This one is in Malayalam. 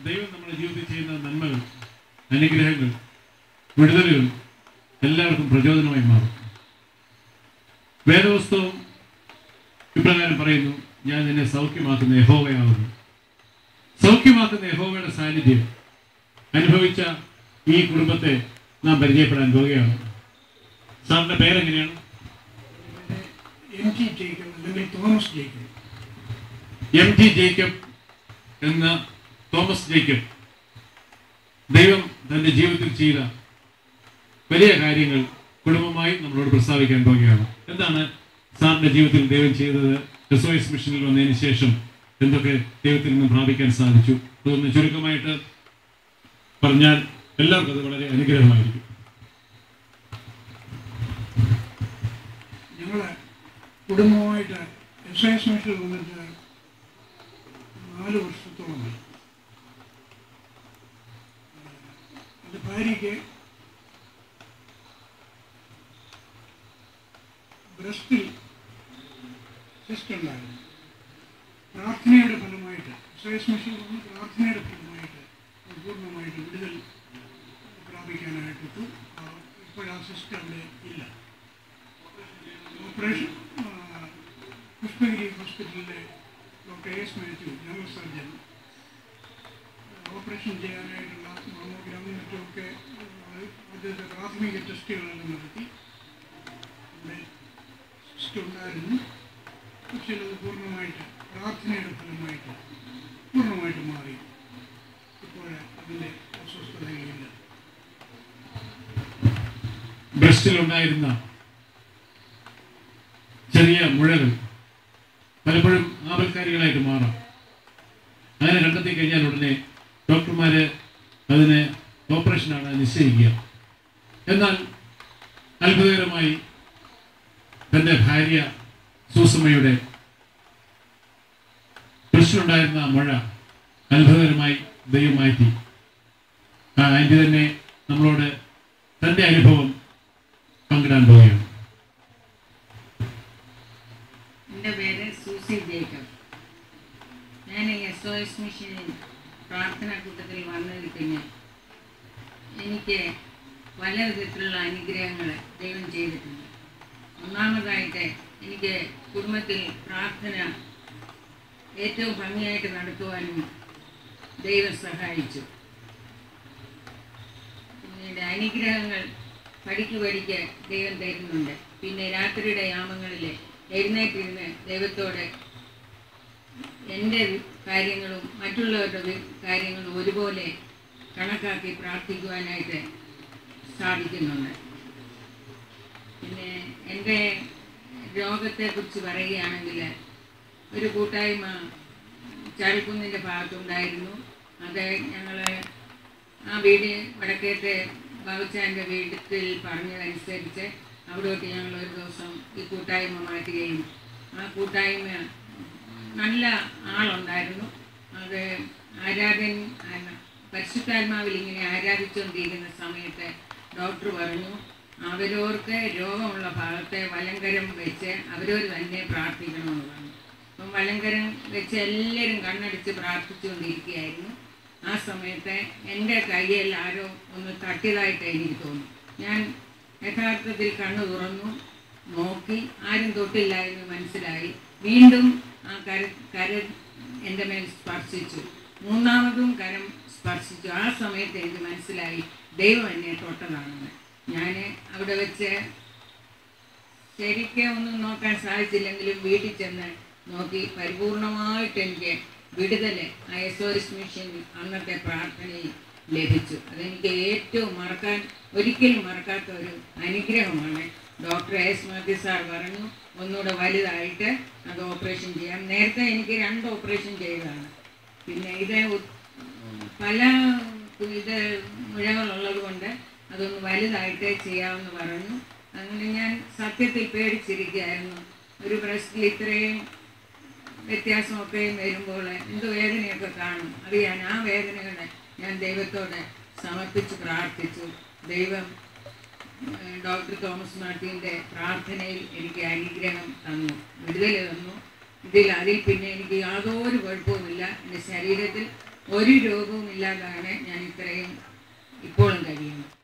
ദൈവം നമ്മുടെ ജീവിതത്തിൽ ചെയ്യുന്ന നന്മകൾ, അനുഗ്രഹങ്ങൾ, വിടുതലുകൾ എല്ലാവർക്കും പ്രചോദനമായി മാറും. വേദപുസ്തകം ഇപ്രകാരം പറയുന്നു, ഞാൻ നിന്നെ സൗഖ്യമാക്കുന്ന യഹോവയാകുന്നു. സൗഖ്യമാക്കുന്ന യഹോവയുടെ സാന്നിധ്യം അനുഭവിച്ച ഈ കുടുംബത്തെ നാം പരിചയപ്പെടാൻ പോവുകയാണ്. സാറിന്റെ പേരെങ്ങനെയാണ്? MT ജേക്കബ് അല്ലെങ്കിൽ തോമസ് ജേക്കബ്. MT ജേക്കബ് എന്ന തോമസ് ജേക്കബ് ദൈവം തന്റെ ജീവിതത്തിൽ ചെയ്ത വലിയ കാര്യങ്ങൾ കുടുംബമായി നമ്മളോട് പ്രസ്താവിക്കാൻ പോവുകയാണ്. എന്താണ് സാറിന്റെ ജീവിതത്തിൽ ദൈവം ചെയ്തത്? SOS മിഷനിൽ വന്നതിന് ശേഷം എന്തൊക്കെ ദൈവത്തിൽ നിന്ന് പ്രാപിക്കാൻ സാധിച്ചു? അതൊന്ന് ചുരുക്കമായിട്ട് പറഞ്ഞാൽ എല്ലാവർക്കും അത് വളരെ അനുഗ്രഹമായിരിക്കും. ഞങ്ങൾ കുടുംബമായിട്ട് SOS മിഷനിൽ വന്നിട്ട് 4 വർഷത്തോളമായി. എൻ്റെ ഭാര്യയ്ക്ക് ബ്രസ്റ്റിൽ സിസ്റ്റ് ഉണ്ടായിരുന്നു. പ്രാർത്ഥനയുടെ ഫലമായിട്ട് SOS മിഷനിൽ വന്ന് പ്രാർത്ഥനയുടെ ഫലമായിട്ട് പൂർണ്ണമായിട്ട് വിടുതൽ പ്രാപിക്കാനായിട്ട് ഇപ്പോഴാ സിസ്റ്റ് അവിടെ ഇല്ല. ഓപ്പറേഷൻ പുഷ്പഗിരി ഹോസ്പിറ്റലിലെ doctor AS Mathew general surgeon operation ചെയ്യാനായിട്ടുള്ള മാമോഗ്രാമും മറ്റുമൊക്കെ ആദ്യത്തെ പ്രാഥമിക ടെസ്റ്റുകളെല്ലാം നടത്തി. അവിടെ സിസ്റ്റ് ഉണ്ടായിരുന്നു. പക്ഷേ അത് പൂർണ്ണമായിട്ട് പ്രാർത്ഥനയുടെ ഫലമായിട്ട് പൂർണ്ണമായിട്ട് മാറി. ഇപ്പോൾ അതിൻ്റെ അസ്വസ്ഥതകളില്ല. ബ്രസ്റ്റിലുണ്ടായിരുന്ന ചെറിയ മുഴകൾ പലപ്പോഴും ആപൽക്കാരികളായിട്ട് മാറാം. അങ്ങനെ കണ്ടെത്തി കഴിഞ്ഞാൽ ഉടനെ ഡോക്ടർമാര് അതിന് ഓപ്പറേഷനാണ് നിശ്ചയിക്കുക. എന്നാൽ അത്ഭുതകരമായി തൻ്റെ ഭാര്യ സൂസമ്മയുടെ ബ്രസ്റ്റിലുണ്ടായിരുന്ന മുഴ അത്ഭുതകരമായി ദൈവം മാറ്റി. ആ ആൻറ്റി തന്നെ നമ്മളോട് തൻ്റെ അനുഭവം പങ്കിടാൻ പോവുകയാണ്. എൻ്റെ പേര് സൂസി ജേക്കബ്. ഞാൻ SOS മിഷനിൽ പ്രാർത്ഥനാ കൂട്ടത്തിൽ വന്നതിൽ പിന്നെ എനിക്ക് പല വിധത്തിലുള്ള അനുഗ്രഹങ്ങൾ ദൈവം ചെയ്തിട്ടുണ്ട്. ഒന്നാമതായിട്ട് എനിക്ക് കുടുംബത്തിൽ പ്രാർത്ഥന ഏറ്റവും ഭംഗിയായിട്ട് നടത്തുവാനും ദൈവം സഹായിച്ചു. പിന്നീട് അനുഗ്രഹങ്ങൾ പഠിക്ക് ദൈവം തരുന്നുണ്ട്. പിന്നെ രാത്രിയുടെ യാമങ്ങളിൽ എഴുന്നേറ്റിരുന്ന് ദൈവത്തോട് എൻ്റെ കാര്യങ്ങളും മറ്റുള്ളവരുടെ കാര്യങ്ങളും ഒരുപോലെ കണക്കാക്കി പ്രാർത്ഥിക്കുവാനായിട്ട് സാധിക്കുന്നുണ്ട്. പിന്നെ എൻ്റെ രോഗത്തെക്കുറിച്ച് പറയുകയാണെങ്കിൽ ഒരു കൂട്ടായ്മ ചാലിക്കുന്നിൻ്റെ ഭാഗത്തുണ്ടായിരുന്നു. അത് ഞങ്ങൾ ആ വീട് വടക്കേത്തെ ബാബുച്ചാൻ്റെ വീട്ടിൽ പറഞ്ഞതനുസരിച്ച് അവിടോട്ട് ഞങ്ങൾ ഒരു ദിവസം ഈ കൂട്ടായ്മ മാറ്റുകയും ആ കൂട്ടായ്മ നല്ല ആളുണ്ടായിരുന്നു. അത് പരിശുദ്ധാത്മാവിൽ ഇങ്ങനെ ആരാധിച്ചുകൊണ്ടിരിക്കുന്ന സമയത്ത് ഡോക്ടർ പറഞ്ഞു, അവരവർക്ക് രോഗമുള്ള ഭാഗത്തെ വലങ്കരം വെച്ച് അവരവർ തന്നെ പ്രാർത്ഥിക്കണമെന്ന് പറഞ്ഞു. അപ്പം വലങ്കരം വെച്ച് എല്ലാവരും കണ്ണടിച്ച് പ്രാർത്ഥിച്ചുകൊണ്ടിരിക്കുകയായിരുന്നു. ആ സമയത്ത് എൻ്റെ കയ്യിൽ ആരോ ഒന്ന് തട്ടിയതായിട്ട് എനിക്ക് തോന്നി. ഞാൻ യഥാർത്ഥത്തിൽ കണ്ണു തുറന്നു നോക്കി, ആരും തൊട്ടില്ല എന്ന് മനസ്സിലായി. വീണ്ടും ആ കരം എൻ്റെ മേൽ സ്പർശിച്ചു. മൂന്നാമതും കരം സ്പർശിച്ചു. ആ സമയത്ത് എനിക്ക് മനസ്സിലായി ദൈവം എന്നെ തൊട്ടതാണെന്ന്. ഞാൻ അവിടെ വെച്ച് ശരിക്കും ഒന്നും നോക്കാൻ സാധിച്ചില്ലെങ്കിലും വീട്ടിൽ ചെന്ന് നോക്കി പരിപൂർണമായിട്ട് എനിക്ക് വിടുതൽ ആ SOS മിഷനിൽ അന്നത്തെ പ്രാർത്ഥനയിൽ ലഭിച്ചു. അതെനിക്ക് ഏറ്റവും ഒരിക്കലും മറക്കാത്ത ഒരു അനുഗ്രഹമാണ്. ഡോക്ടർ AS മാത്യു സാർ പറഞ്ഞു, ഒന്നുകൂടെ വലുതായിട്ട് അത് ഓപ്പറേഷൻ ചെയ്യാം. നേരത്തെ എനിക്ക് 2 ഓപ്പറേഷൻ ചെയ്തതാണ്. പിന്നെ പല മുഴകളുള്ളത് കൊണ്ട് അതൊന്ന് വലുതായിട്ട് ചെയ്യാമെന്ന് പറഞ്ഞു. അങ്ങനെ ഞാൻ സത്യത്തിൽ പേടിച്ചിരിക്കുകയായിരുന്നു. ഒരു ബ്രസ്റ്റിൽ ഇത്രയും വ്യത്യാസമൊക്കെ വരുമ്പോൾ എന്ത് വേദനയൊക്കെ കാണും അറിയാൻ. ആ വേദനകളെ ഞാൻ ദൈവത്തോട് സമർപ്പിച്ച് പ്രാർത്ഥിച്ചു. ദൈവം ഡോക്ടർ തോമസ് മാർട്ടിൻ്റെ പ്രാർത്ഥനയിൽ എനിക്ക് അനുഗ്രഹം തന്നു, വിടുതൽ തന്നു. അതിൽ പിന്നെ എനിക്ക് യാതൊരു കുഴപ്പവുമില്ല. എൻ്റെ ശരീരത്തിൽ ഒരു രോഗവും ഇല്ലാതാണ് ഞാൻ ഇത്രയും ഇപ്പോഴും കഴിയുന്നത്.